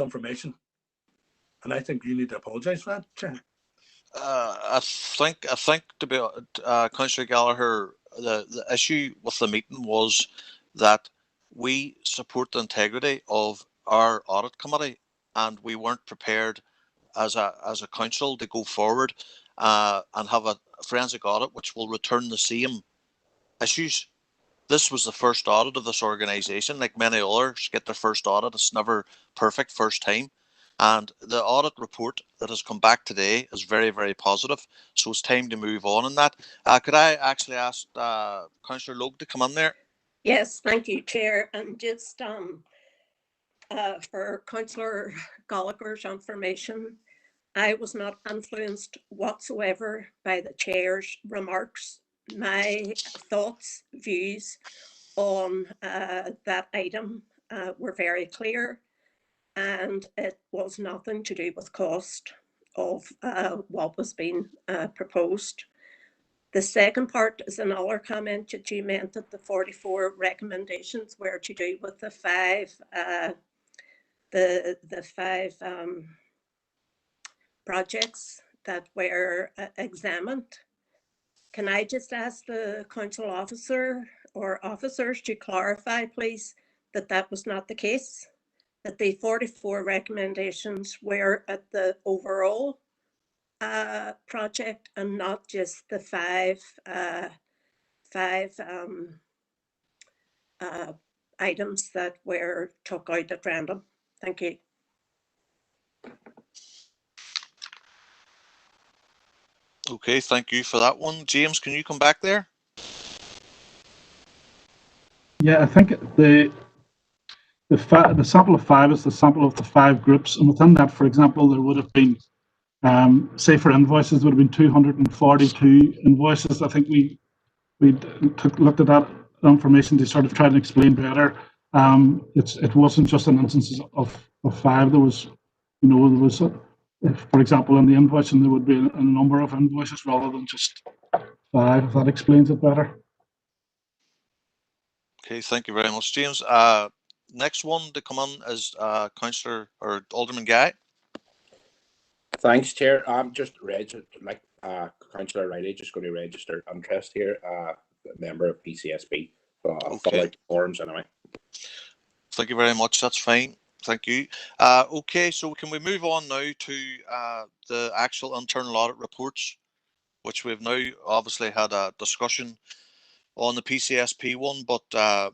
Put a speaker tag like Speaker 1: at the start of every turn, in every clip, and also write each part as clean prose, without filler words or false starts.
Speaker 1: information. And I think you need to apologise for that, Chair.
Speaker 2: I think to be Councillor Gallagher, the issue with the meeting was that we support the integrity of our audit committee, and we weren't prepared as a council to go forward and have a forensic audit which will return the same issues. This was the first audit of this organisation. Like many others get their first audit, it's never perfect first time. And the audit report that has come back today is very, very positive. So it's time to move on in that. Could I actually ask Councillor Logue to come in there?
Speaker 3: Yes, thank you, Chair. And just for Councillor Gallagher's information, I was not influenced whatsoever by the Chair's remarks. My thoughts, views on that item were very clear, and it was nothing to do with cost of what was being proposed. The second part is another comment that you meant that the 44 recommendations were to do with the five projects that were examined. Can I just ask the council officer or officers to clarify, please, that that was not the case, that the 44 recommendations were at the overall project and not just the five items that were took out at random. Thank you.
Speaker 2: Okay, thank you for that one. James, can you come back there?
Speaker 4: Yeah, I think the sample of 5 is the sample of the 5 groups, and within that, for example, there would have been, say for invoices, there would have been 242 invoices. I think we looked at that information to sort of try to explain better. It wasn't just an instance of 5. There was, for example, in the invoicing, there would be a number of invoices rather than just 5, if that explains it better.
Speaker 2: Okay, thank you very much, James. Next one to come on is Councillor or Alderman Guy.
Speaker 5: Thanks, Chair. I'm just registered, like Councillor Riley, just going to register interest here, member of PCSP. I'll fill out the forms anyway.
Speaker 2: Thank you very much. That's fine. Thank you. Okay, so can we move on now to the actual internal audit reports, which we've now obviously had a discussion on the PCSP one, but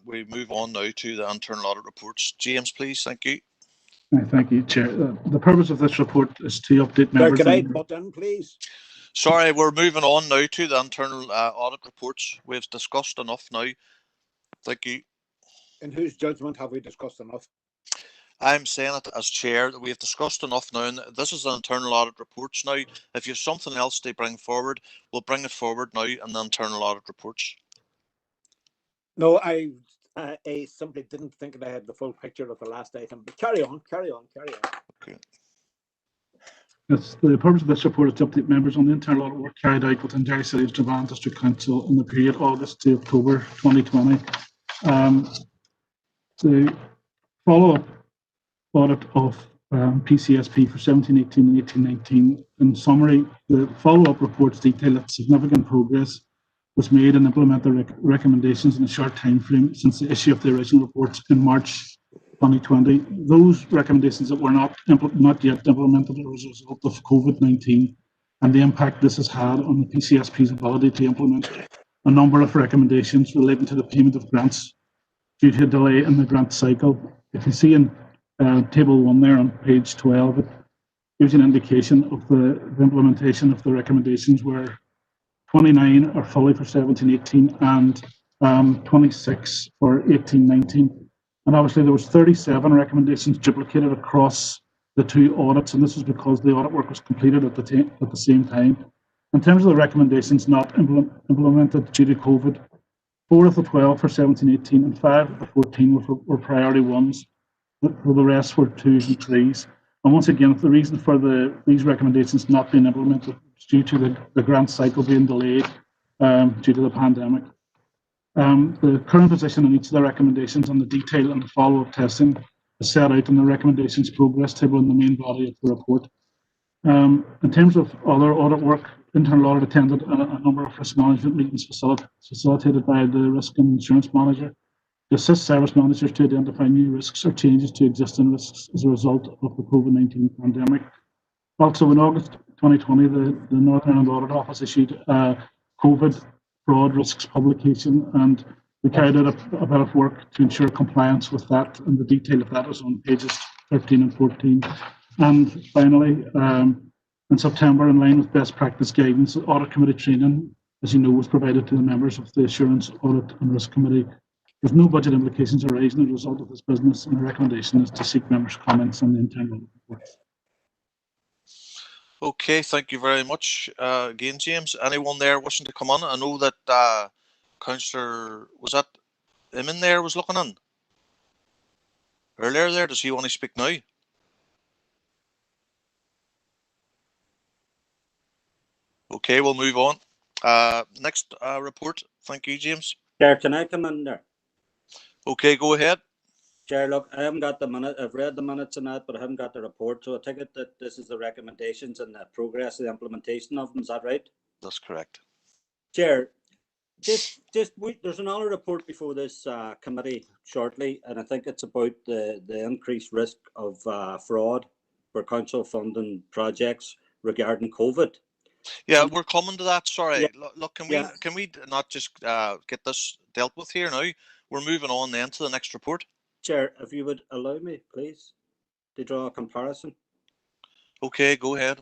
Speaker 2: we move on now to the internal audit reports. James, please. Thank you.
Speaker 4: Thank you, Chair. The purpose of this report is to update members.
Speaker 6: Can I butt in, please?
Speaker 2: Sorry, we're moving on now to the internal audit reports. We've discussed enough now. Thank you.
Speaker 6: In whose judgment have we discussed enough?
Speaker 2: I'm saying it as chair that we have discussed enough now, and this is the internal audit reports now. If you have something else to bring forward, we'll bring it forward now in the internal audit reports.
Speaker 6: No, I simply didn't think that I had the full picture of the last item, but carry on.
Speaker 2: Okay.
Speaker 4: Yes, the purpose of this report is to update members on the internal audit work carried out within Derry City's Strabane District Council in the period August to October 2020. The follow-up audit of PCSP for 17-18 and 18-19. In summary, the follow-up reports detail that significant progress was made and implement the recommendations in a short time frame since the issue of the original reports in March 2020. Those recommendations that were not yet implemented as a result of COVID-19 and the impact this has had on the PCSP's ability to implement a number of recommendations relating to the payment of grants due to a delay in the grant cycle. If you see in table 1 there on page 12, it gives an indication of the implementation of the recommendations, where 29 are fully for 17-18 and 26 for 18-19. And obviously there was 37 recommendations duplicated across the 2 audits, and this is because the audit work was completed at the same time. In terms of the recommendations not implemented due to COVID, 4 of the 12 for 17-18 and 5 of the 14 were priority 1s. For the rest were 2s and 3s. And once again, the reason for these recommendations not being implemented is due to the grant cycle being delayed due to the pandemic. The current position on each of the recommendations and the detail and the follow-up testing is set out in the recommendations progress table in the main body of the report. In terms of other audit work, internal audit attended a number of risk management meetings facilitated by the risk and insurance manager to assist service managers to identify new risks or changes to existing risks as a result of the COVID-19 pandemic. Also, in August 2020, the Northern Ireland Audit Office issued a COVID fraud risks publication, and we carried out a bit of work to ensure compliance with that, and the detail of that is on pages 13 and 14. And finally, in September, in line with best practice guidance, audit committee training, as you know, was provided to the members of the Assurance, Audit and Risk Committee. There's no budget implications arising as a result of this business, and the recommendation is to seek members' comments on the internal audit report.
Speaker 2: Okay, thank you very much again, James. Anyone there wishing to come on? I know that Councillor, was that him in there was looking in earlier there. Does he want to speak now? Okay, we'll move on. Next report. Thank you, James.
Speaker 7: Chair, can I come in there?
Speaker 2: Okay, go ahead.
Speaker 7: Chair, look, I haven't got the minute. I've read the minutes and that, but I haven't got the report. So I take it that this is the recommendations and the progress of the implementation of them. Is that right?
Speaker 2: That's correct.
Speaker 7: Chair, there's another report before this committee shortly, and I think it's about the increased risk of fraud for council funding projects regarding COVID.
Speaker 2: Yeah, we're coming to that. Sorry.
Speaker 7: Yeah.
Speaker 2: Look, can
Speaker 7: Yeah.
Speaker 2: we not just get this dealt with here now? We're moving on then to the next report.
Speaker 7: Chair, if you would allow me, please, to draw a comparison.
Speaker 2: Okay, go ahead.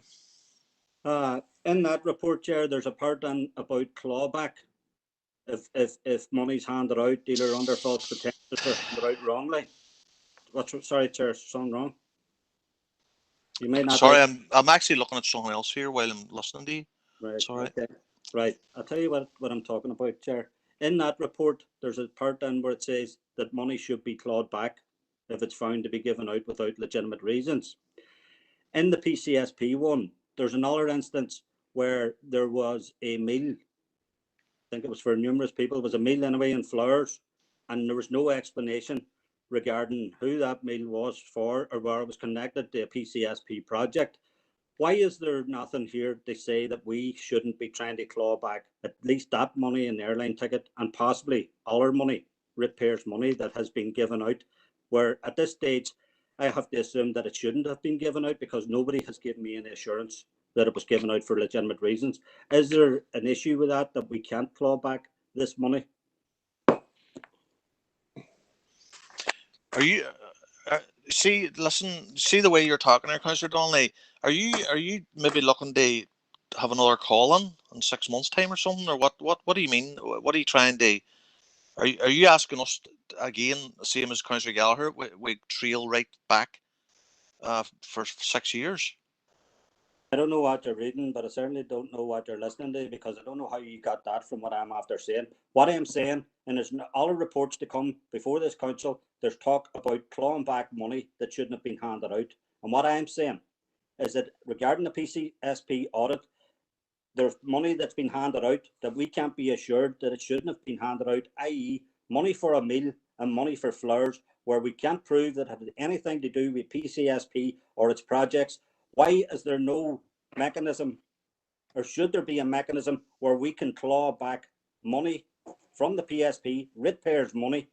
Speaker 7: In that report, Chair, there's a part on about clawback. If money's handed out, either under false pretenses or handed out wrongly. Sorry, Chair, something wrong. You may not.
Speaker 2: Sorry, I'm actually looking at something else here while I'm listening to you.
Speaker 7: Right.
Speaker 2: Sorry.
Speaker 7: Okay. Right. I'll tell you what I'm talking about, Chair. In that report, there's a part down where it says that money should be clawed back if it's found to be given out without legitimate reasons. In the PCSP one, there's another instance where there was a meal. I think it was for numerous people. It was a meal anyway in Flowers, and there was no explanation regarding who that meal was for or where it was connected to a PCSP project. Why is there nothing here to say that we shouldn't be trying to claw back at least that money in the airline ticket and possibly other money, repairs money that has been given out, where at this stage I have to assume that it shouldn't have been given out because nobody has given me any assurance that it was given out for legitimate reasons. Is there an issue with that we can't claw back this money?
Speaker 2: Are you see the way you're talking there, Councillor Donnelly? Are you maybe looking to have another call in 6 months' time or something, or what do you mean? What are you trying to? Are you asking us again, same as Councillor Gallagher, we trail right back for 6 years?
Speaker 7: I don't know what you're reading, but I certainly don't know what you're listening to, because I don't know how you got that from what I'm after saying. What I'm saying, and there's other reports to come before this council, there's talk about clawing back money that shouldn't have been handed out. And what I'm saying is that regarding the PCSP audit, there's money that's been handed out that we can't be assured that it shouldn't have been handed out, i.e. money for a meal and money for Flowers, where we can't prove that it had anything to do with PCSP or its projects. Why is there no mechanism, or should there be a mechanism where we can claw back money from the PSP, repairs money,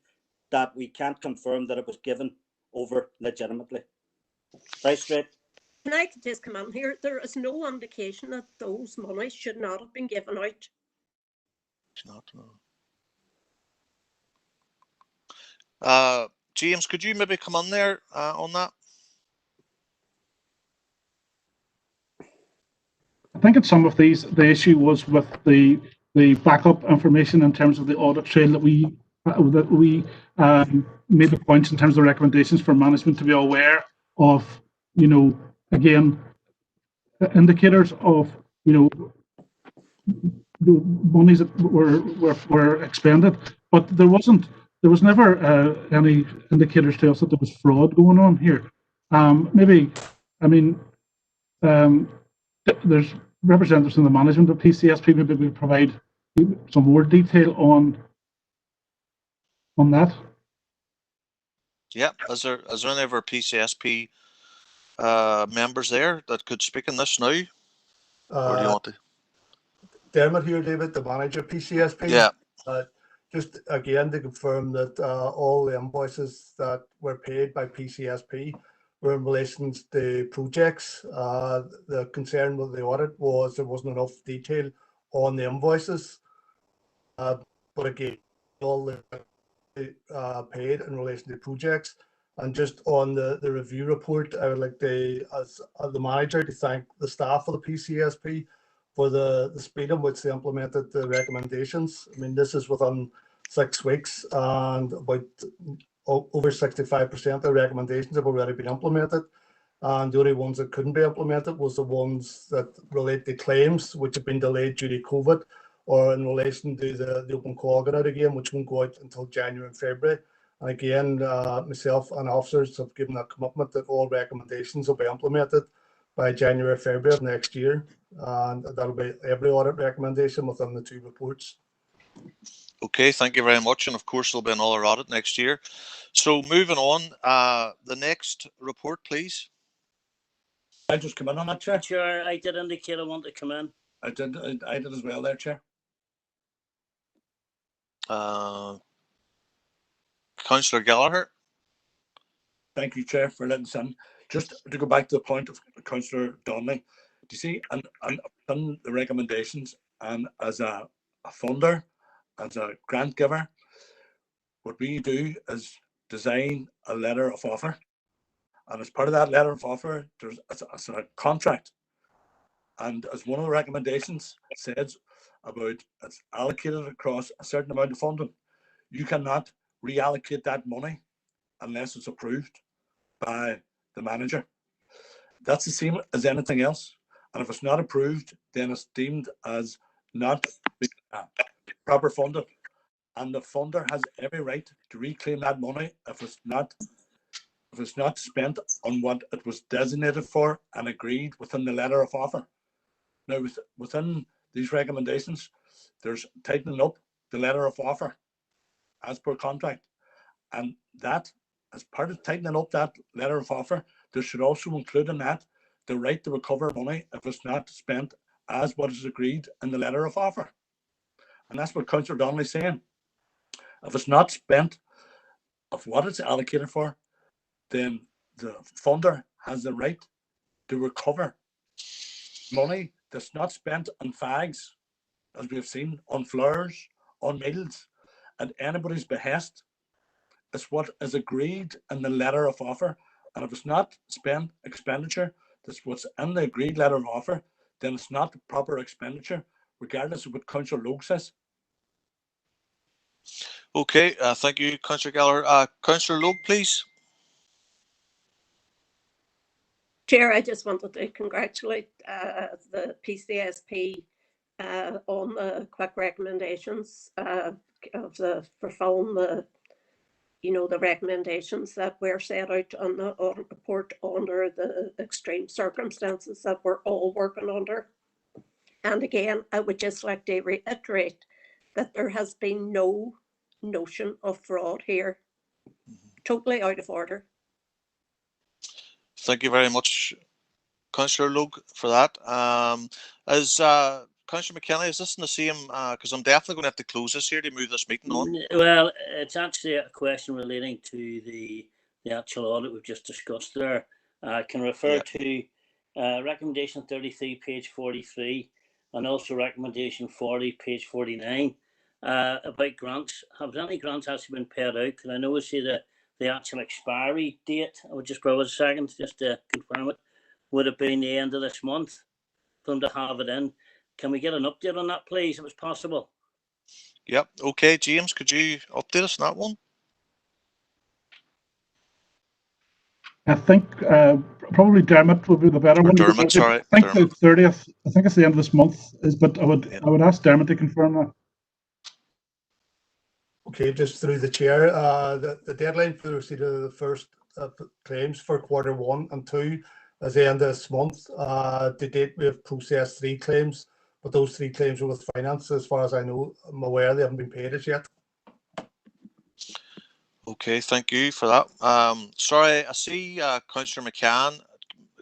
Speaker 7: that we can't confirm that it was given over legitimately? Right straight.
Speaker 3: Can I just come in here? There is no indication that those monies should not have been given out.
Speaker 2: James, could you maybe come on there on that?
Speaker 4: I think in some of these, the issue was with the backup information in terms of the audit trail that we made the points in terms of the recommendations for management to be aware of, again, indicators of, the monies that were expended, but there was never any indicators to us that there was fraud going on here. There's representatives in the management of PCSP, maybe we provide some more detail on that.
Speaker 2: Yeah. Is there any of our PCSP members there that could speak in this now? Or do you want to?
Speaker 8: Dermot here, David, the manager of PCSP.
Speaker 2: Yeah.
Speaker 8: Just again to confirm that all the invoices that were paid by PCSP were in relation to projects. The concern with the audit was there wasn't enough detail on the invoices. But again, all the paid in relation to projects. And just on the review report, I would like to, as the manager, to thank the staff of the PCSP for the speed in which they implemented the recommendations. I mean, this is within 6 weeks, and about over 65% of the recommendations have already been implemented. And the only ones that couldn't be implemented was the ones that relate to claims, which have been delayed due to COVID, or in relation to the open call audit again, which won't go out until January and February. And again, myself and officers have given a commitment that all recommendations will be implemented by January, February of next year. And that'll be every audit recommendation within the 2 reports.
Speaker 2: Okay, thank you very much. And of course, there'll be another audit next year. So moving on, the next report, please.
Speaker 1: I just come in on that, Chair.
Speaker 9: Chair, I did indicate I want to come in.
Speaker 1: I did as well there, Chair.
Speaker 2: Councillor Gallagher.
Speaker 1: Thank you, Chair, for letting us in. Just to go back to the point of Councillor Donnelly, do you see, and I've done the recommendations, and as a funder, as a grant giver, what we do is design a letter of offer. And as part of that letter of offer, there's a contract. And as one of the recommendations says about it's allocated across a certain amount of funding, you cannot reallocate that money unless it's approved by the manager. That's the same as anything else. And if it's not approved, then it's deemed as not proper funded. And the funder has every right to reclaim that money if it's not spent on what it was designated for and agreed within the letter of offer. Now, within these recommendations, there's tightening up the letter of offer as per contract. And that, as part of tightening up that letter of offer, there should also include in that the right to recover money if it's not spent as what is agreed in the letter of offer. And that's what Councillor Donnelly's saying. If it's not spent of what it's allocated for, then the funder has the right to recover money that's not spent on fags, as we've seen, on flowers, on meals, at anybody's behest. It's what is agreed in the letter of offer. And if it's not spent expenditure, that's what's in the agreed letter of offer, then it's not proper expenditure, regardless of what Councillor Logue says.
Speaker 2: Okay, thank you, Councillor Gallagher. Councillor Logue, please.
Speaker 3: Chair, I just wanted to congratulate the PCSP on the quick recommendations for following the recommendations that were set out on the audit report under the extreme circumstances that we're all working under. And again, I would just like to reiterate that there has been no notion of fraud here. Totally out of order.
Speaker 2: Thank you very much, Councillor Logue, for that. Councillor McKenna, is this in the same, because I'm definitely going to have to close this here to move this meeting on.
Speaker 9: Well, it's actually a question relating to the actual audit we've just discussed there. I can refer to recommendation 33, page 43, and also recommendation 40, page 49, about grants. Have any grants actually been paid out? Because I know we see the actual expiry date. I would just grab a second just to confirm it. Would it be the end of this month for them to have it in? Can we get an update on that, please, if it's possible?
Speaker 2: Yep. Okay, James, could you update us on that one?
Speaker 4: I think probably Dermot will be the better one.
Speaker 2: Dermot, sorry.
Speaker 4: I think the 30th. I think it's the end of this month. But I would ask Dermot to confirm that.
Speaker 8: Okay, just through the chair, the deadline for the receipt of the first claims for Q1 and 2 is the end of this month. To date, we have processed 3 claims, but those 3 claims are with finance. As far as I know, I'm aware they haven't been paid as yet.
Speaker 2: Okay, thank you for that. Sorry, I see Councillor McCann.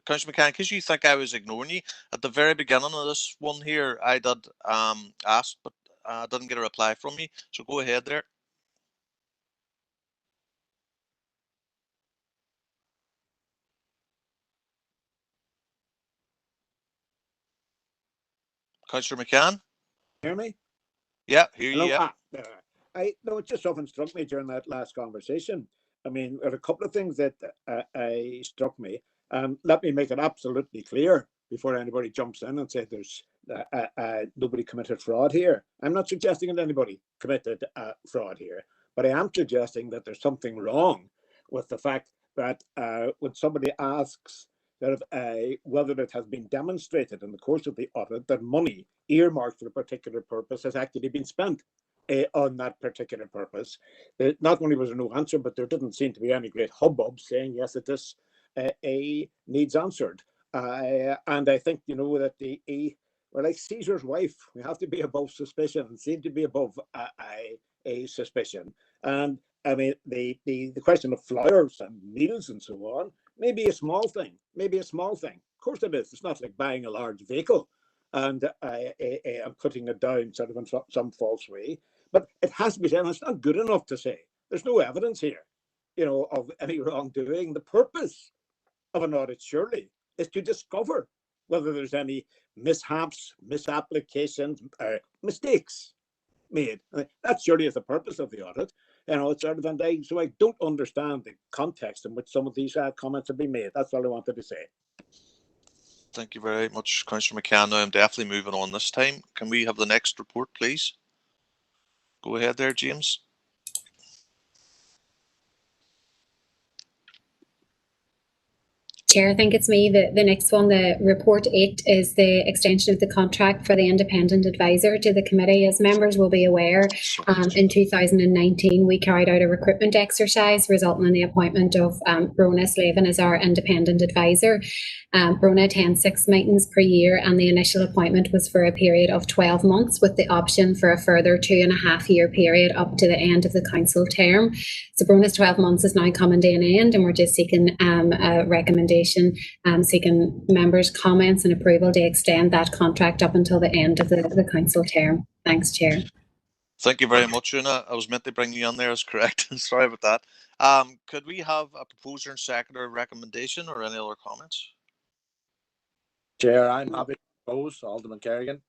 Speaker 2: Councillor McCann, because you think I was ignoring you at the very beginning of this one here, I did ask, but I didn't get a reply from you. So go ahead there. Councillor McCann?
Speaker 6: Hear me?
Speaker 2: Yeah, hear you.
Speaker 6: Hello?
Speaker 2: Yeah.
Speaker 6: No, it just often struck me during that last conversation. I mean, there are a couple of things that struck me. Let me make it absolutely clear before anybody jumps in and says there's nobody committed fraud here. I'm not suggesting that anybody committed fraud here, but I am suggesting that there's something wrong with the fact that when somebody asks whether it has been demonstrated in the course of the audit that money earmarked for a particular purpose has actually been spent on that particular purpose. Not only was there no answer, but there didn't seem to be any great hubbub saying, yes, it is needs answered. And I think, you know, that we're like Caesar's wife. We have to be above suspicion and seem to be above a suspicion. And I mean, the question of flowers and meals and so on, maybe a small thing, Of course it is. It's not like buying a large vehicle and I'm putting it down sort of in some false way. But it has to be said, and it's not good enough to say. There's no evidence here, you know, of any wrongdoing. The purpose of an audit, surely, is to discover whether there's any mishaps, misapplications, mistakes made. That surely is the purpose of the audit. You know, it's sort of, so I don't understand the context in which some of these comments have been made. That's all I wanted to say.
Speaker 2: Thank you very much, Councillor McCann. Now I'm definitely moving on this time. Can we have the next report, please? Go ahead there, James.
Speaker 10: Chair, I think it's me. The next one, the report 8, is the extension of the contract for the independent advisor to the committee. As members will be aware, in 2019 we carried out a recruitment exercise resulting in the appointment of Brona Slavin as our independent advisor. Brona attends 6 meetings per year, and the initial appointment was for a period of 12 months with the option for a further 2.5-year period up to the end of the council term. So Brona's 12 months is now coming to an end, and we're just seeking a recommendation, seeking members' comments and approval to extend that contract up until the end of the council term. Thanks, Chair.
Speaker 2: Thank you very much, Una. I was meant to bring you on there, is correct. Sorry about that. Could we have a proposer and seconder recommendation or any other comments?
Speaker 5: Chair, I'm happy to propose. Alderman Kerrigan.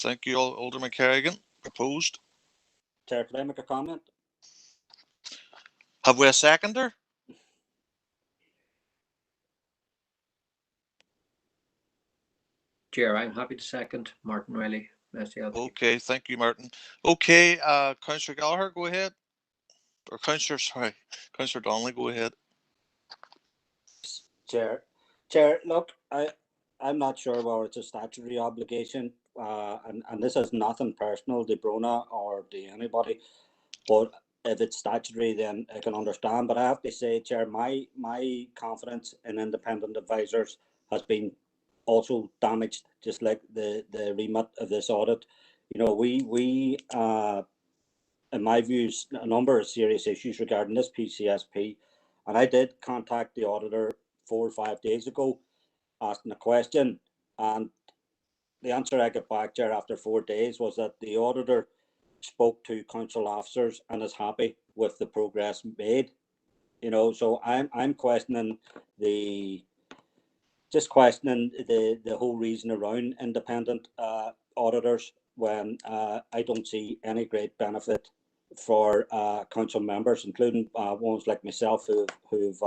Speaker 2: Thank you, Alderman Kerrigan. Proposed.
Speaker 7: Chair, could I make a comment?
Speaker 2: Have we a seconder?
Speaker 11: Chair, I'm happy to second. Martin Riley.
Speaker 2: Okay, thank you, Martin. Okay, Councillor Gallagher, go ahead. Or Councillor Donnelly, go ahead.
Speaker 7: Chair, look, I'm not sure whether it's a statutory obligation, and this is nothing personal to Brona or to anybody, but if it's statutory, then I can understand. But I have to say, Chair, my confidence in independent advisors has been also damaged, just like the remit of this audit. You know, we in my views, a number of serious issues regarding this PCSP, and I did contact the auditor 4 or 5 days ago, asking a question, and the answer I got back, Chair, after 4 days was that the auditor spoke to council officers and is happy with the progress made. You know, so I'm questioning the whole reason around independent auditors when I don't see any great benefit for council members, including ones like myself who've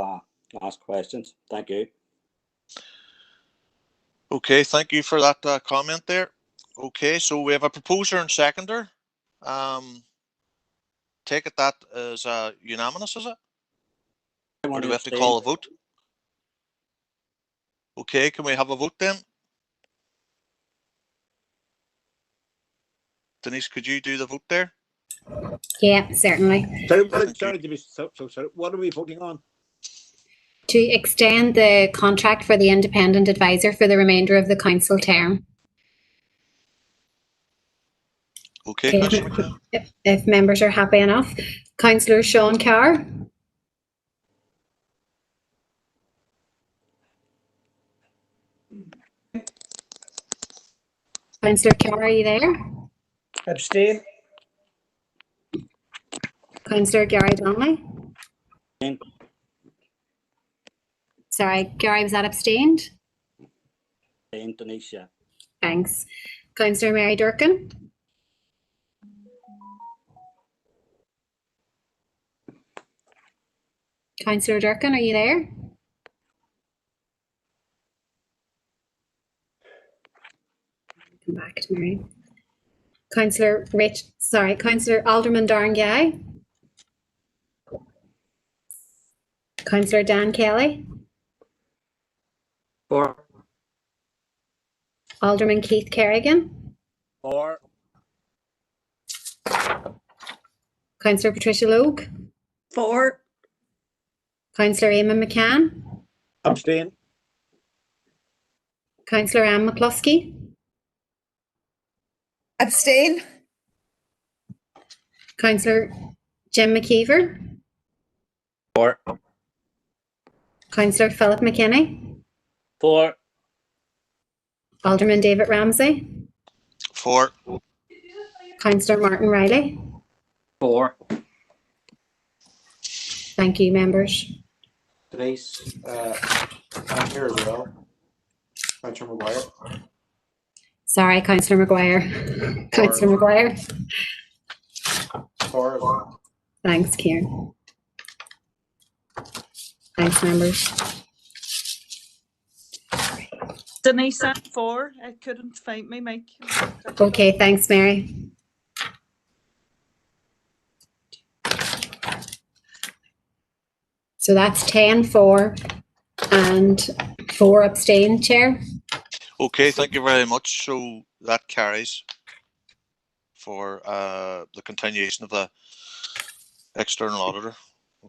Speaker 7: asked questions. Thank you.
Speaker 2: Okay, thank you for that comment there. Okay, so we have a proposer and seconder. Take it that is unanimous, is it? Or do we have to call a vote? Okay, can we have a vote then? Denise, could you do the vote there?
Speaker 10: Yeah, certainly.
Speaker 6: Sorry, what are we voting on?
Speaker 10: To extend the contract for the independent advisor for the remainder of the council term.
Speaker 2: Okay,
Speaker 10: Okay,
Speaker 2: Councillor McKenna.
Speaker 10: if members are happy enough. Councillor Sean Carr. Councillor Carr, are you there?
Speaker 6: Abstain.
Speaker 10: Councillor Gary Donnelly.
Speaker 7: Abstain.
Speaker 10: Sorry, Gary, was that abstained?
Speaker 7: Abstain, Denise, yeah.
Speaker 10: Thanks. Councillor Mary Durkin. Councillor Durkin, are you there? Come back to Mary. Councillor Alderman Darren Guy. Councillor Dan Kelly.
Speaker 11: For.
Speaker 10: Alderman Keith Kerrigan.
Speaker 6: For.
Speaker 10: Councillor Patricia Logue.
Speaker 3: For.
Speaker 10: Councillor Eamon McCann.
Speaker 6: Abstain.
Speaker 10: Councillor Anne McCluskey.
Speaker 12: Abstain.
Speaker 10: Councillor Jim McKeever.
Speaker 6: For.
Speaker 10: Councillor Philip McKinney.
Speaker 9: For.
Speaker 10: Alderman David Ramsey.
Speaker 2: For.
Speaker 10: Councillor Martin Riley.
Speaker 11: For.
Speaker 10: Thank you, members.
Speaker 5: Denise, I'm here as well. Councillor McGuire.
Speaker 10: Sorry, Councillor Maguire. Councillor Maguire.
Speaker 5: For as well.
Speaker 10: Thanks, Kieran. Thanks, members.
Speaker 13: Denise, I'm for. I couldn't find my mic.
Speaker 10: Okay, thanks, Mary. So that's 10 for and 4 abstain, Chair.
Speaker 2: Okay, thank you very much. So that carries for the continuation of the external auditor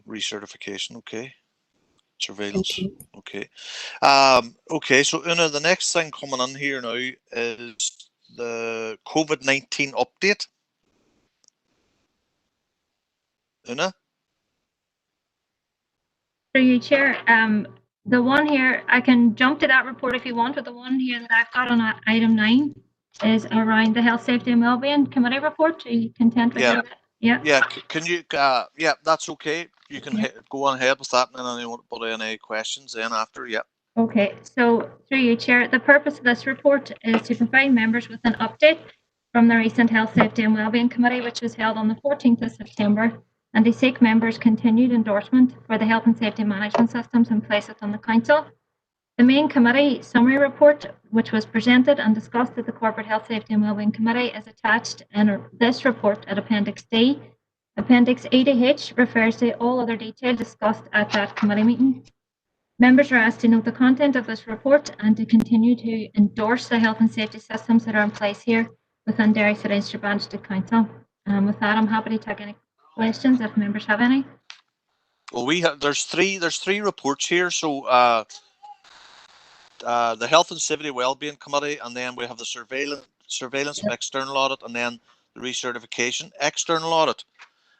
Speaker 2: recertification. Okay, surveillance. Okay, okay. So Una, the next thing coming in here now is the COVID-19 update. Una.
Speaker 14: Through you, Chair. The one here, I can jump to that report if you want, but the one here that I've got on item 9 is around the Health, Safety and Wellbeing Committee report. Are you content with that? Yeah.
Speaker 2: Yeah. Can you? Yeah, that's okay. You can go on ahead with that, and then anyone put any questions then after. Yeah.
Speaker 14: Okay. So through you, Chair, the purpose of this report is to provide members with an update from the recent Health, Safety and Wellbeing Committee, which was held on the 14th of September, and to seek members' continued endorsement for the health and safety management systems in place within the Council. The main committee summary report, which was presented and discussed at the Corporate Health, Safety and Wellbeing Committee, is attached in this report at Appendix D. Appendix E to H refers to all other detail discussed at that committee meeting. Members are asked to note the content of this report and to continue to endorse the health and safety systems that are in place here within Derry City and Strabane Council. With that, I'm happy to take any questions if members have any.
Speaker 2: Well, there's three reports here. So the Health and Safety Wellbeing Committee, and then we have the surveillance of external audit, and then the recertification external audit.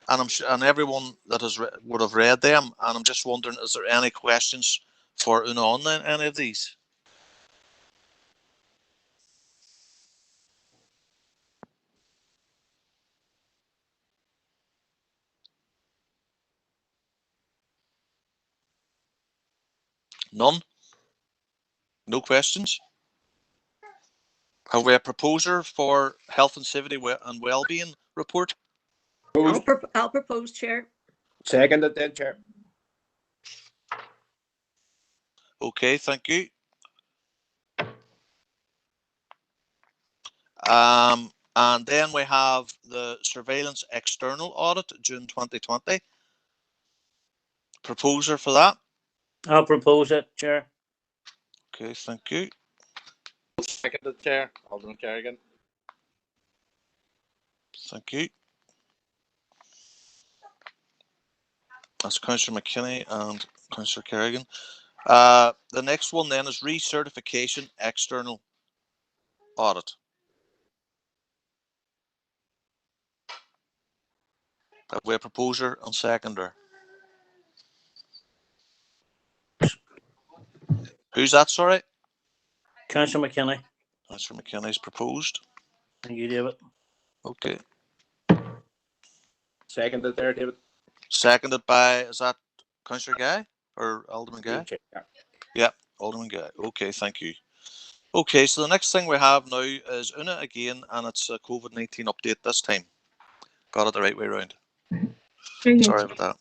Speaker 2: And everyone that would have read them, and I'm just wondering, is there any questions for Una on any of these? None? No questions? Have we a proposer for Health and Safety and Wellbeing report?
Speaker 3: I'll propose, Chair.
Speaker 5: Seconded then, Chair.
Speaker 2: Okay, thank you. And then we have the surveillance external audit, June 2020. Proposer for that?
Speaker 9: I'll propose it, Chair.
Speaker 2: Okay, thank you.
Speaker 5: Seconded, Chair. Alderman Kerrigan.
Speaker 2: Thank you. That's Councillor McKinney and Councillor Kerrigan. The next one then is recertification external audit. Have we a proposer and seconder? Who's that, sorry?
Speaker 9: Councillor McKinney.
Speaker 2: Councillor McKinney's proposed.
Speaker 9: Thank you, David.
Speaker 2: Okay.
Speaker 5: Seconded there, David.
Speaker 2: Seconded by, is that Councillor Guy or Alderman Guy?
Speaker 5: Yeah.
Speaker 2: Yeah, Alderman Guy. Okay, thank you. Okay, so the next thing we have now is Una again, and it's a COVID-19 update this time. Got it the right way around. Sorry about that.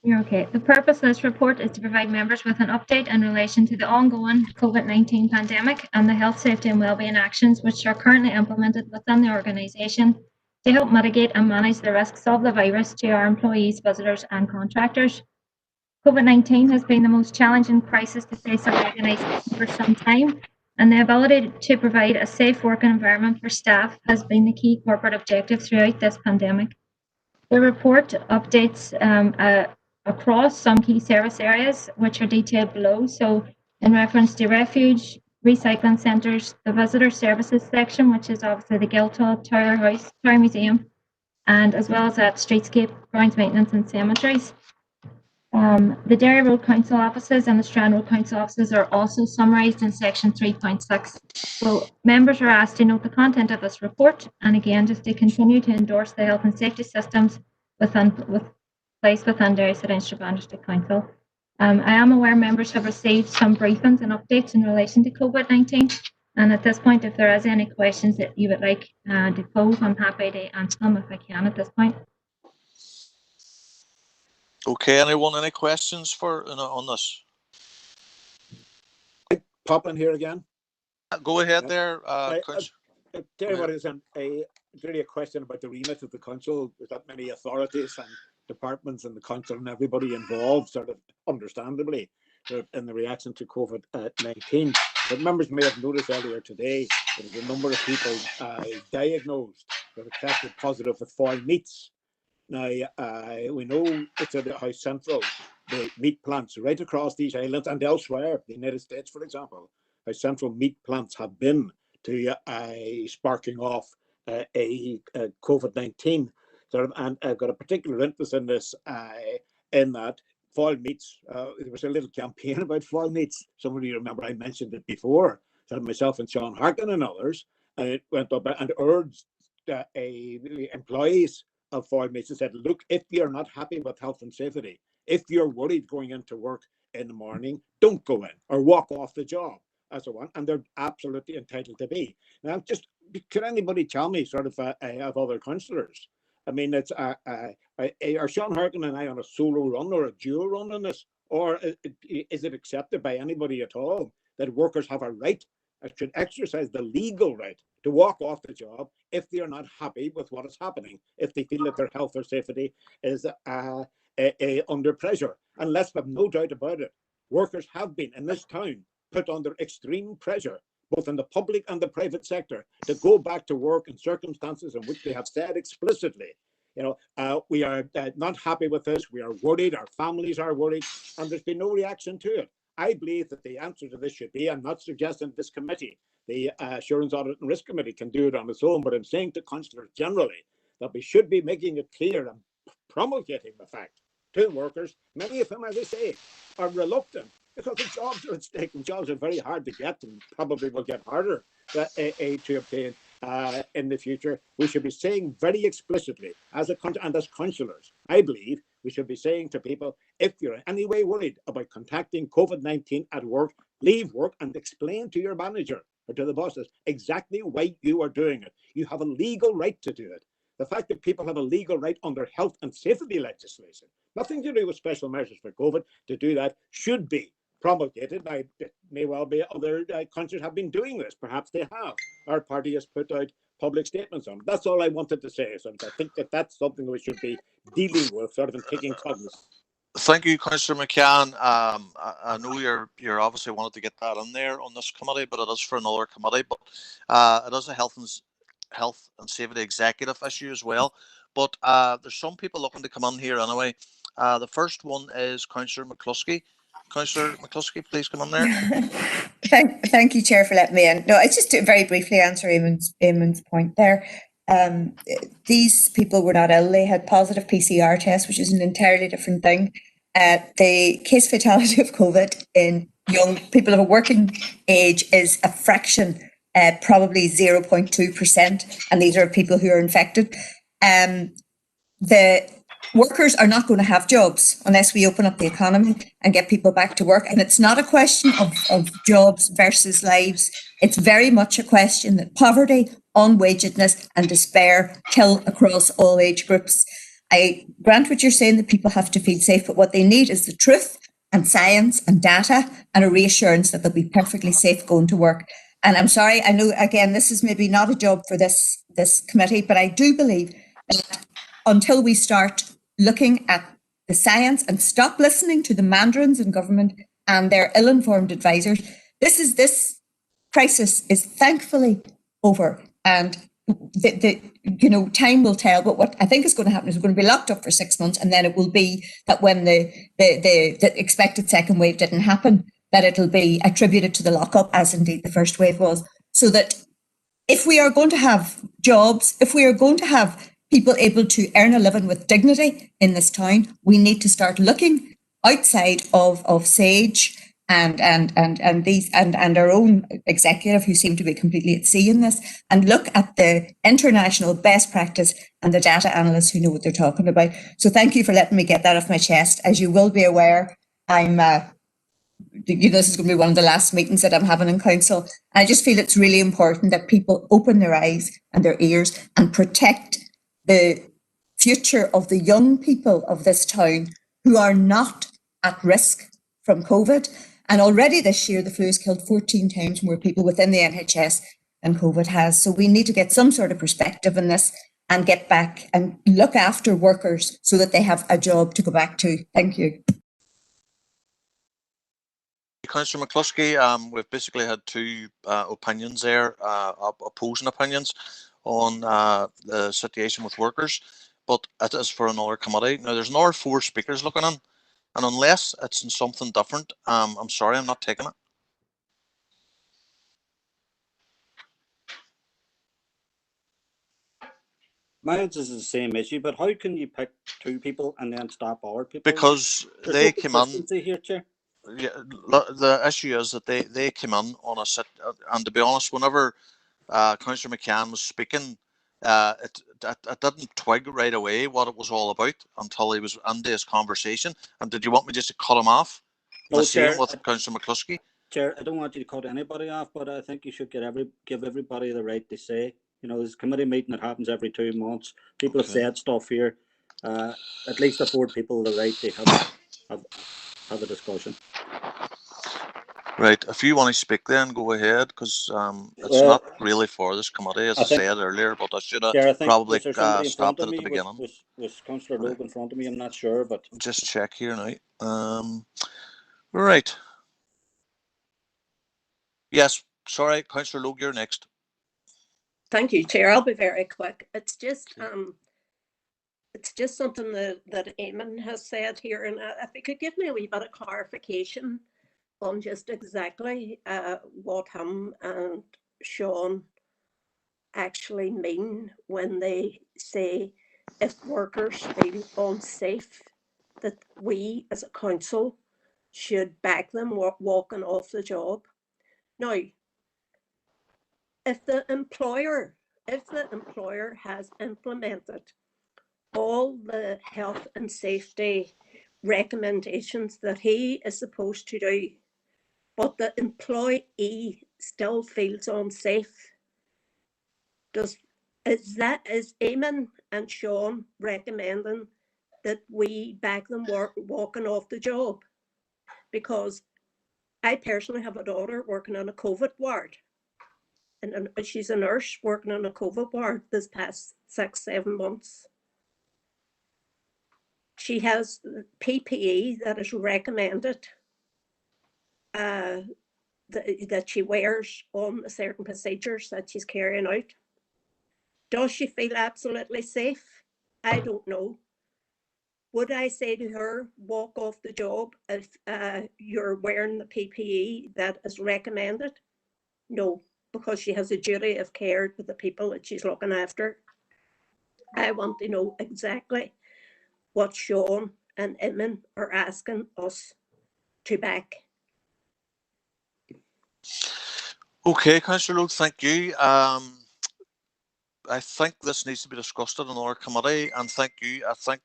Speaker 14: You're okay. The purpose of this report is to provide members with an update in relation to the ongoing COVID-19 pandemic and the health, safety and wellbeing actions which are currently implemented within the organisation to help mitigate and manage the risks of the virus to our employees, visitors and contractors. COVID-19 has been the most challenging crisis to face our organisation for some time, and the ability to provide a safe working environment for staff has been the key corporate objective throughout this pandemic. The report updates across some key service areas, which are detailed below. So in reference to refuge, recycling centres, the visitor services section, which is obviously the Guildhall, Tower House, Tower Museum, and as well as that streetscape, grounds maintenance and cemeteries. The Derry Road Council offices and the Strand Road Council offices are also summarised in section 3.6. So members are asked to note the content of this report and again just to continue to endorse the health and safety systems placed within Derry City and Strabane District Council. I am aware members have received some briefings and updates in relation to COVID-19, and at this point if there is any questions that you would like to pose, I'm happy to answer them if I can at this point.
Speaker 2: Okay, anyone, any questions for on this?
Speaker 6: Pop in here again.
Speaker 2: Go ahead there,
Speaker 6: Terry, what is really a question about the remit of the council? There's that many authorities and departments in the council and everybody involved, sort of understandably, in the reaction to COVID-19. But members may have noticed earlier today there was a number of people diagnosed that have tested positive with foul meats. Now, we know it's at House Central, the meat plants right across these islands and elsewhere, the United States, for example, House Central meat plants have been to sparking off a COVID-19 sort of, and I've got a particular interest in this, in that foul meats. There was a little campaign about foul meats. Some of you remember I mentioned it before. So myself and Sean Harkin and others, and it went up and urged employees of foul meats and said, look, if you're not happy with health and safety, if you're worried going into work in the morning, don't go in or walk off the job as a one, and they're absolutely entitled to be. Now, just could anybody tell me sort of other councillors? I mean, it's are Sean Harkin and I on a solo run or a duo run on this, or is it accepted by anybody at all that workers have a right, should exercise the legal right to walk off the job if they are not happy with what is happening, if they feel that their health or safety is under pressure? And let's have no doubt about it, workers have been in this town put under extreme pressure, both in the public and the private sector, to go back to work in circumstances in which they have said explicitly, we are not happy with this, we are worried, our families are worried, and there's been no reaction to it. I believe that the answer to this should be, I'm not suggesting this committee, the Assurance Audit and Risk Committee, can do it on its own, but I'm saying to councillors generally that we should be making it clear and promulgating the fact to workers, many of whom, as I say, are reluctant because the jobs are at stake and jobs are very hard to get and probably will get harder to obtain in the future. We should be saying very explicitly, as a country and as councillors, I believe we should be saying to people, if you're in any way worried about contacting COVID-19 at work, leave work and explain to your manager or to the bosses exactly why you are doing it. You have a legal right to do it. The fact that people have a legal right under health and safety legislation, nothing to do with special measures for COVID, to do that should be promulgated. Now, it may well be other countries have been doing this. Perhaps they have. Our party has put out public statements on it. That's all I wanted to say. So I think that that's something we should be dealing with, sort of, and taking cognizance.
Speaker 2: Thank you, Councillor McCann. I know you're obviously wanted to get that in there on this committee, but it is for another committee. But it is a health and safety executive issue as well. But there's some people looking to come in here anyway. The first one is Councillor McCluskey. Councillor McCluskey, please come on there.
Speaker 12: Thank you, Chair, for letting me in. No, it's just to very briefly answer Eamon's point there. These people were not ill. They had positive PCR tests, which is an entirely different thing. The case fatality of COVID in young people of a working age is a fraction, probably 0.2%, and these are people who are infected. The workers are not going to have jobs unless we open up the economy and get people back to work. And it's not a question of jobs versus lives. It's very much a question that poverty, unwagedness and despair kill across all age groups. I grant what you're saying, that people have to feel safe, but what they need is the truth and science and data and a reassurance that they'll be perfectly safe going to work. And I'm sorry, I know, again, this is maybe not a job for this committee, but I do believe that until we start looking at the science and stop listening to the mandarins in government and their ill-informed advisors, this crisis is thankfully over, and time will tell. But what I think is going to happen is we're going to be locked up for 6 months, and then it will be that when the expected second wave didn't happen, that it'll be attributed to the lockup, as indeed the first wave was. So that if we are going to have jobs, if we are going to have people able to earn a living with dignity in this town, we need to start looking outside of SAGE and our own executive, who seem to be completely at sea in this, and look at the international best practice and the data analysts who know what they're talking about. So thank you for letting me get that off my chest. As you will be aware, I'm this is going to be one of the last meetings that I'm having in council. I just feel it's really important that people open their eyes and their ears and protect the future of the young people of this town who are not at risk from COVID. And already this year, the flu has killed 14 times more people within the NHS than COVID has. So we need to get some sort of perspective in this and get back and look after workers so that they have a job to go back to. Thank you.
Speaker 2: Councillor McCluskey, we've basically had two opinions there, opposing opinions on the situation with workers, but it is for another committee. Now, there's another 4 speakers looking in, and unless it's in something different, I'm sorry, I'm not taking it.
Speaker 7: Mine is the same issue, but how can you pick 2 people and then stop our people?
Speaker 2: Because
Speaker 7: there's
Speaker 2: they
Speaker 7: no
Speaker 2: came in.
Speaker 7: consistency here, Chair.
Speaker 2: Yeah, the issue is that they came in on a sit, and to be honest, whenever Councillor McCann was speaking, it didn't twig right away what it was all about until he was into his conversation. And did you want me just to cut him off?
Speaker 7: No,
Speaker 2: the same
Speaker 7: Chair,
Speaker 2: with Councillor McCluskey.
Speaker 7: Chair, I don't want you to cut anybody off, but I think you should give everybody the right to say. You know, there's a committee meeting that happens every 2 months. People have said stuff here. At least afford people the right to have a discussion.
Speaker 2: Right. If you want to speak, then go ahead, because it's not really for this committee, as I said earlier. But I should have probably stopped it at the beginning.
Speaker 7: Was Councillor Logue in front of me? I'm not sure, but
Speaker 2: just check here now. Right. Yes. Sorry, Councillor Logue, you're next.
Speaker 3: Thank you, Chair. I'll be very quick. It's just something that Eamon has said here, and if he could give me a wee bit of clarification on just exactly what him and Sean actually mean when they say if workers feel unsafe, that we as a council should back them walking off the job. Now, if the employer has implemented all the health and safety recommendations that he is supposed to do, but the employee still feels unsafe, is Eamon and Sean recommending that we back them walking off the job? Because I personally have a daughter working on a COVID ward, and she's a nurse working on a COVID ward this past 6-7 months. She has PPE that is recommended that she wears on certain procedures that she's carrying out. Does she feel absolutely safe? I don't know. Would I say to her, walk off the job if you're wearing the PPE that is recommended? No, because she has a duty of care to the people that she's looking after. I want to know exactly what Sean and Eamon are asking us to back.
Speaker 2: Okay, Councillor Luke, thank you. I think this needs to be discussed in another committee, and thank you. I think,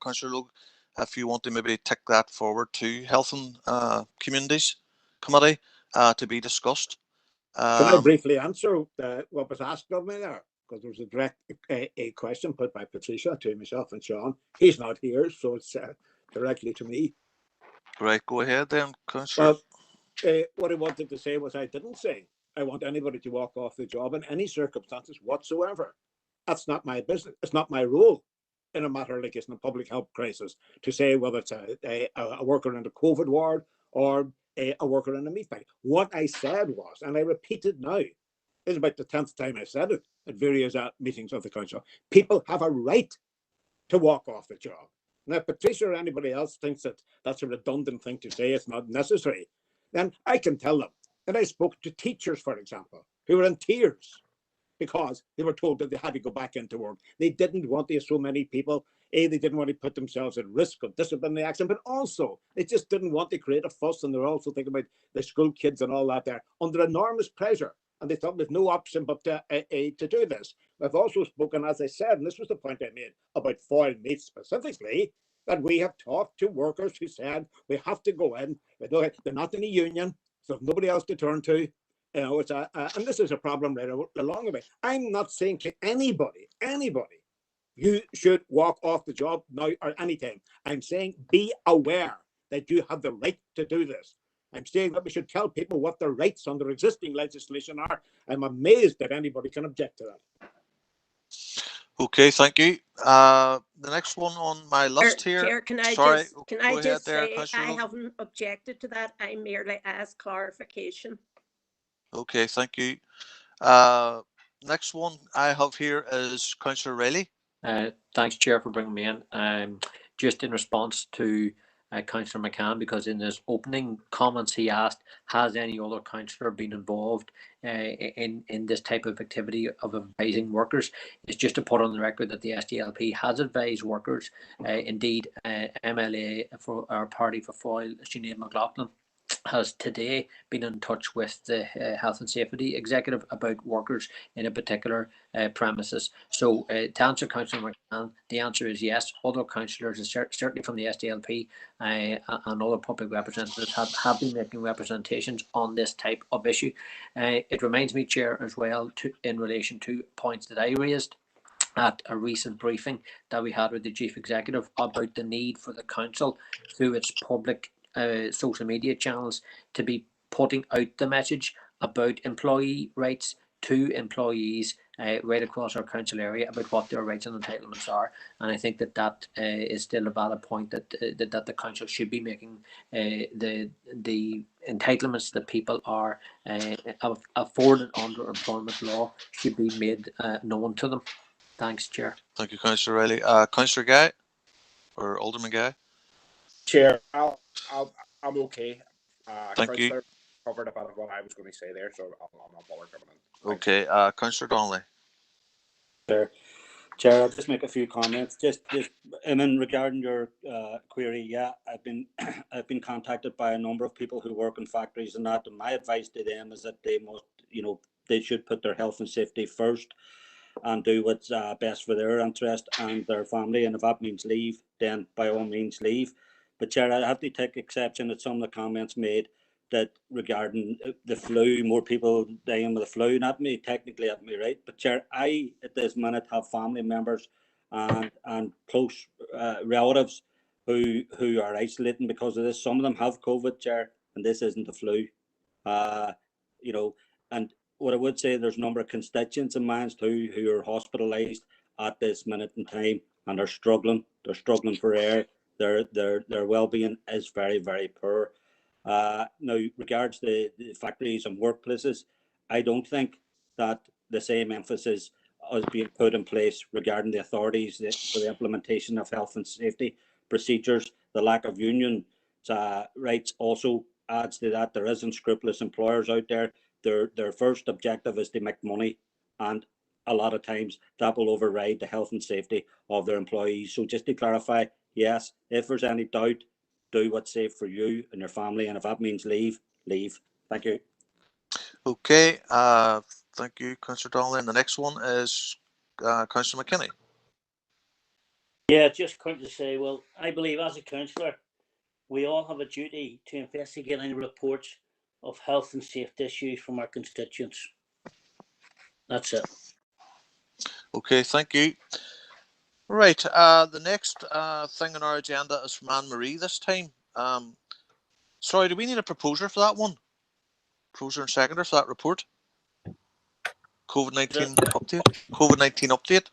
Speaker 2: Councillor Luke, if you want to maybe take that forward to Health and Communities Committee to be discussed.
Speaker 6: Can I briefly answer what was asked of me there? Because there was a direct a question put by Patricia to myself and Sean. He's not here, so it's directly to me.
Speaker 2: Right, go ahead then, Councillor.
Speaker 6: Well, what I wanted to say was I didn't say I want anybody to walk off the job in any circumstances whatsoever. That's not my business. It's not my role in a matter like it's in a public health crisis to say whether it's a worker in the COVID ward or a worker in a meat pack. What I said was, and I repeat it now, is about the 10th time I said it at various meetings of the council, people have a right to walk off the job. Now, if Patricia or anybody else thinks that that's a redundant thing to say, it's not necessary, then I can tell them that I spoke to teachers, for example, who were in tears because they were told that they had to go back into work. They didn't want to have so many people. They didn't want to put themselves at risk of disciplinary action, but also they just didn't want to create a fuss. And they were also thinking about the school kids and all that there under enormous pressure. And they thought there's no option but to do this. I've also spoken, as I said, and this was the point I made about foil meat specifically, that we have talked to workers who said we have to go in. They're not in a union, so there's nobody else to turn to. You know, it's and this is a problem right along the way. I'm not saying to anybody, you should walk off the job now or anytime. I'm saying be aware that you have the right to do this. I'm saying that we should tell people what their rights under existing legislation are. I'm amazed that anybody can object to that.
Speaker 2: Okay, thank you. The next one on my list here.
Speaker 3: Chair, can I just say I haven't objected to that. I merely asked clarification.
Speaker 2: Okay, thank you. Next one I have here is Councillor Riley.
Speaker 11: Thanks, Chair, for bringing me in. Just in response to Councillor McCann, because in his opening comments he asked, has any other councillor been involved in this type of activity of advising workers? It's just to put on the record that the SDLP has advised workers. Indeed, MLA for our party for Foyle, Sinead McLaughlin, has today been in touch with the health and safety executive about workers in a particular premises. So to answer Councillor McCann, the answer is yes. Other councillors, certainly from the SDLP and other public representatives, have been making representations on this type of issue. It reminds me, Chair, as well, in relation to points that I raised at a recent briefing that we had with the Chief Executive about the need for the Council, through its public social media channels, to be putting out the message about employee rights to employees right across our council area about what their rights and entitlements are. And I think that is still a valid point, that the council should be making the entitlements that people are afforded under employment law should be made known to them. Thanks, Chair.
Speaker 2: Thank you, Councillor Riley. Councillor Guy, or Alderman Guy.
Speaker 5: Chair, I'm okay.
Speaker 2: Thank you.
Speaker 5: Covered a bit of what I was going to say there, so I'm not bothered coming in.
Speaker 2: Okay, Councillor Donnelly.
Speaker 7: Chair, I'll just make a few comments. Just Eamon, regarding your query, yeah, I've been contacted by a number of people who work in factories and that, and my advice to them is that they must, they should put their health and safety first and do what's best for their interest and their family. And if that means leave, then by all means leave. But Chair, I have to take exception at some of the comments made that regarding the flu, more people dying with the flu. Not me, technically, at me, right? But Chair, I at this minute have family members and close relatives who are isolating because of this. Some of them have COVID, Chair, and this isn't the flu. And what I would say, there's a number of constituents of mine too who are hospitalised at this minute in time and are struggling. They're struggling for air. Their well-being is very, very poor. Now, regards the factories and workplaces, I don't think that the same emphasis is being put in place regarding the authorities for the implementation of health and safety procedures. The lack of union rights also adds to that. There is unscrupulous employers out there. Their first objective is to make money, and a lot of times that will override the health and safety of their employees. So just to clarify, yes, if there's any doubt, do what's safe for you and your family, and if that means leave, leave. Thank you.
Speaker 2: Okay, thank you, Councillor Donnelly. And the next one is Councillor McKinney.
Speaker 9: Yeah, just going to say, well, I believe as a councillor, we all have a duty to investigate any reports of health and safety issues from our constituents. That's it.
Speaker 2: Okay, thank you. Right, the next thing on our agenda is from Anne-Marie this time. Sorry, do we need a proposer for that one? Proposer and seconder for that report? COVID-19 update? COVID-19 update?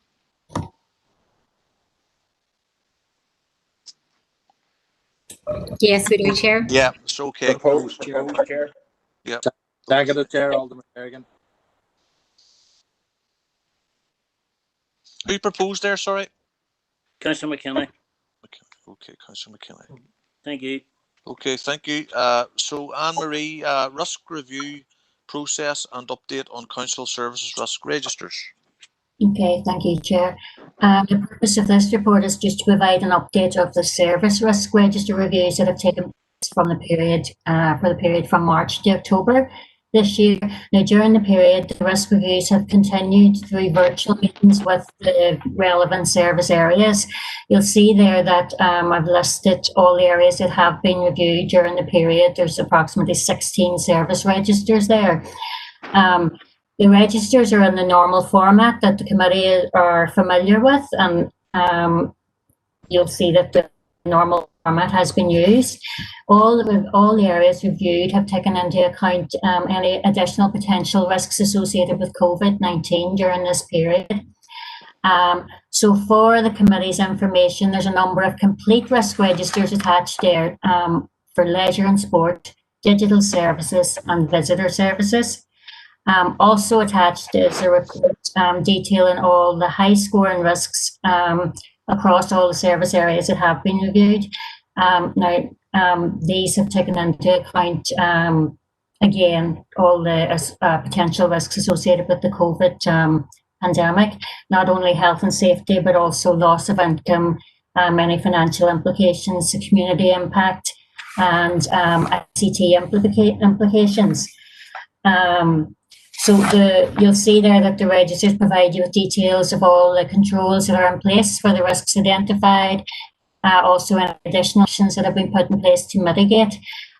Speaker 10: Yes, we do, Chair.
Speaker 2: Yeah, it's okay.
Speaker 5: Proposed, Chair.
Speaker 2: Yeah.
Speaker 15: Seconded, Chair, Alderman Berrigan.
Speaker 2: Who proposed there, sorry?
Speaker 9: Councillor McKinney.
Speaker 2: Okay, Councillor McKinney.
Speaker 9: Thank you.
Speaker 2: Okay, thank you. So Anne-Marie, risk review process and update on council services risk registers.
Speaker 16: Okay, thank you, Chair. The purpose of this report is just to provide an update of the service risk register reviews that have taken place from the period for the period from March to October this year. Now, during the period, the risk reviews have continued through virtual meetings with the relevant service areas. You'll see there that I've listed all the areas that have been reviewed during the period. There's approximately 16 service registers there. The registers are in the normal format that the committee are familiar with, and you'll see that the normal format has been used. All the areas reviewed have taken into account any additional potential risks associated with COVID-19 during this period. So for the committee's information, there's a number of complete risk registers attached there for leisure and sport, digital services and visitor services. Also attached is a report detailing all the high scoring risks across all the service areas that have been reviewed. These have taken into account, again, all the potential risks associated with the COVID pandemic, not only health and safety, but also loss of income, any financial implications, the community impact, and ICT implications. So you'll see there that the registers provide you with details of all the controls that are in place for the risks identified, also any additional actions that have been put in place to mitigate.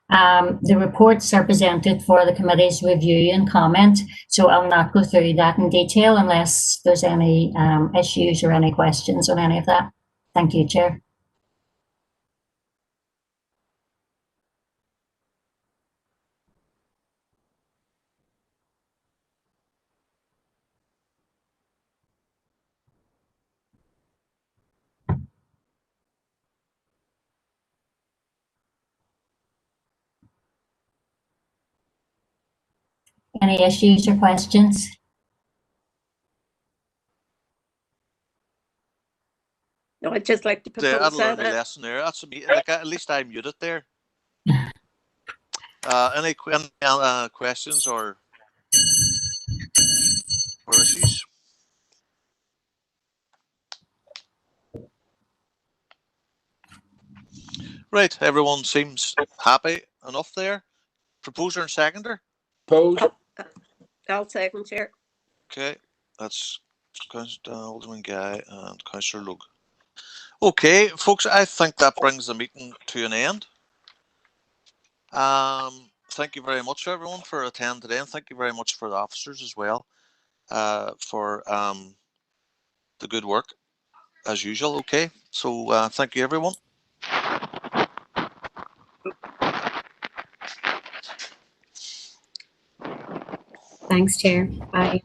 Speaker 16: The reports are presented for the committee's review and comment, so I'll not go through that in detail unless there's any issues or any questions on any of that. Thank you, Chair. Any issues or questions?
Speaker 3: No, I'd just like to propose
Speaker 2: that. Lesson there. That's like at least I muted there. Any questions or issues? Right, everyone seems happy enough there. Proposer and seconder?
Speaker 5: Opposed.
Speaker 3: I'll second, Chair.
Speaker 2: Okay, that's Alderman Guy and Councillor Logue. Okay, folks, I think that brings the meeting to an end. Thank you very much, everyone, for attending today, and thank you very much for the officers as well for the good work, as usual. Okay, so thank you, everyone.
Speaker 10: Thanks, Chair. Bye.